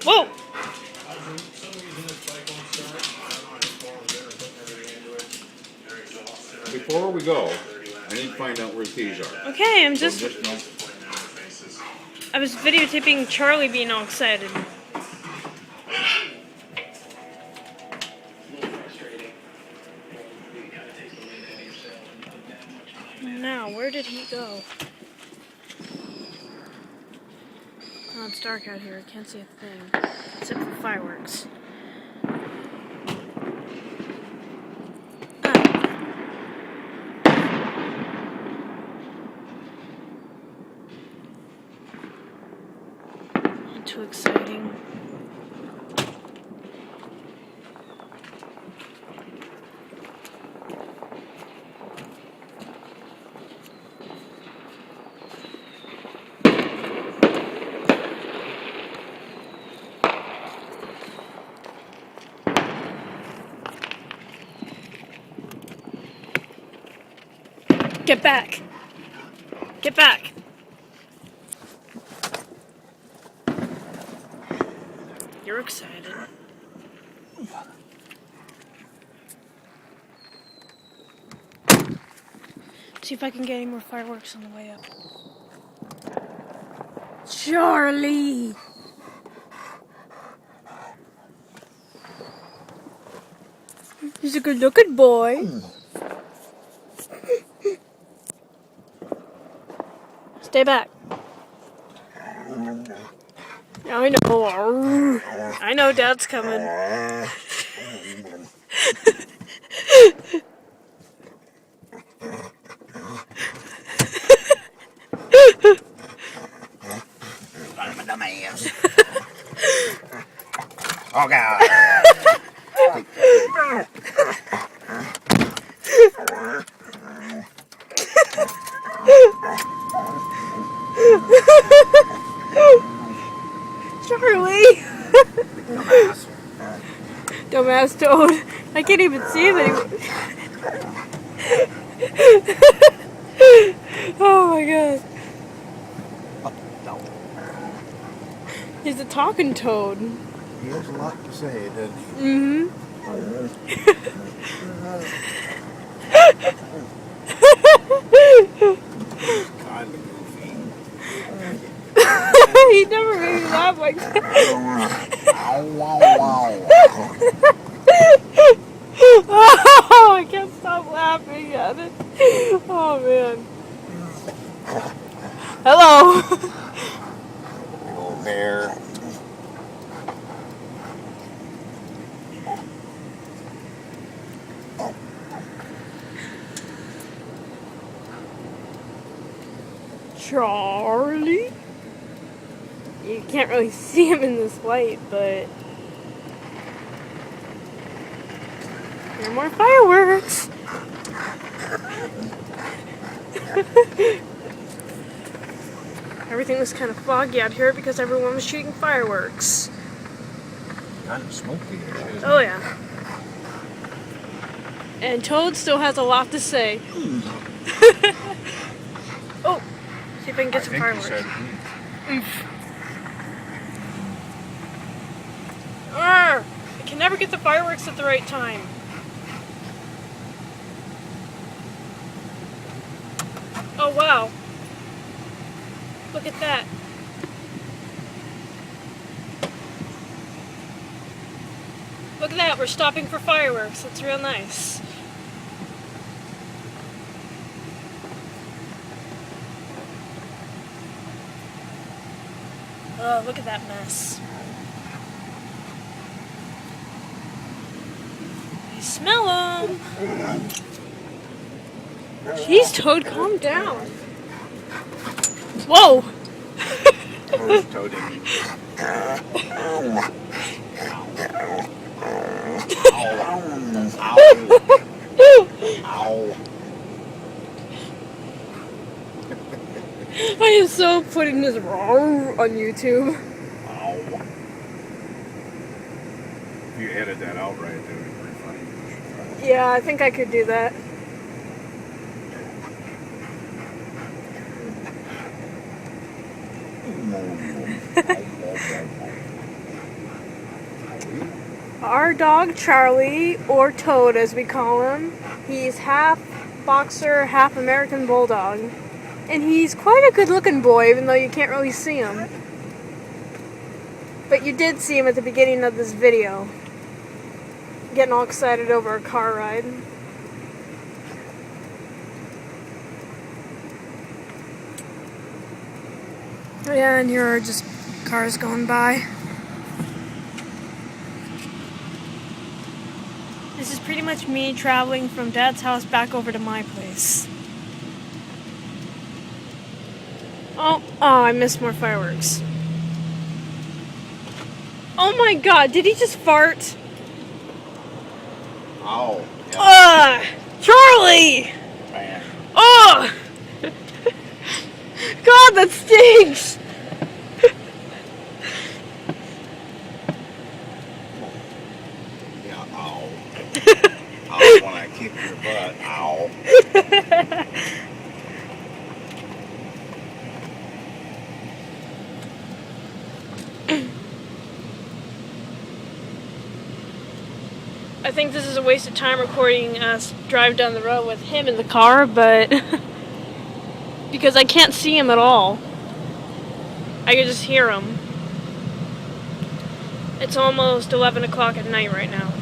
Whoa! Before we go, I need to find out where the keys are. Okay, I'm So just... I was videotaping Charlie being all excited. Now, where did he go? Oh, it's dark out here. I can't see a thing. Except for fireworks. Not too exciting. Get back! Get back! You're excited. See if I can get any more fireworks on the way up. Charlie! He's a good-looking boy. Stay back. I know. I know Dad's coming. I'm a dumbass. Oh God. Charlie! Dumbass. Dumbass Toad. I can't even see him anymore. Oh my god. No. He's a talking toad. He has a lot to say, doesn't he? Mm-hmm. Kind of goofy. He never made me laugh like that. Ow, wow, wow. Oh, I can't stop laughing at it. Oh man. Hello. Big old bear. Charlie? You can't really see him in this light, but there are more fireworks. Everything was kind of foggy out here because everyone was shooting fireworks. Kind of smoky here, isn't Oh yeah. And Toad still has a lot to say. Oh, see if I can get some fireworks. I can never get the fireworks at the right time. Oh wow. Look at that. Look at that, we're stopping for fireworks. That's real nice. Oh, look at that mess. You smell them. Jeez, Toad, calm down. Whoa! Where's Toadie? Ow. I am so putting this wrong on YouTube. Ow. If you edit that out right, that would be pretty funny. Yeah, I think I could do that. Our dog Charlie, or Toad as we call him, he's half boxer, half American bulldog. And he's quite a good looking boy, even though you can't really see him. But you did see him at the beginning of this video, getting all excited over a car ride. Yeah, and here are just cars going by. This is pretty much me traveling from Dad's house back over to my place. Oh, I missed more fireworks. Oh my god, did he just fart? Ow. Yeah. Charlie! Man. Oh! God, that stinks! Yeah, ow. Ow when I kick your butt. Ow. I think this is a waste of time recording us drive down the road with him in the car, but because I can't see him at all. I can just hear him. It's almost 11 o'clock at night right now.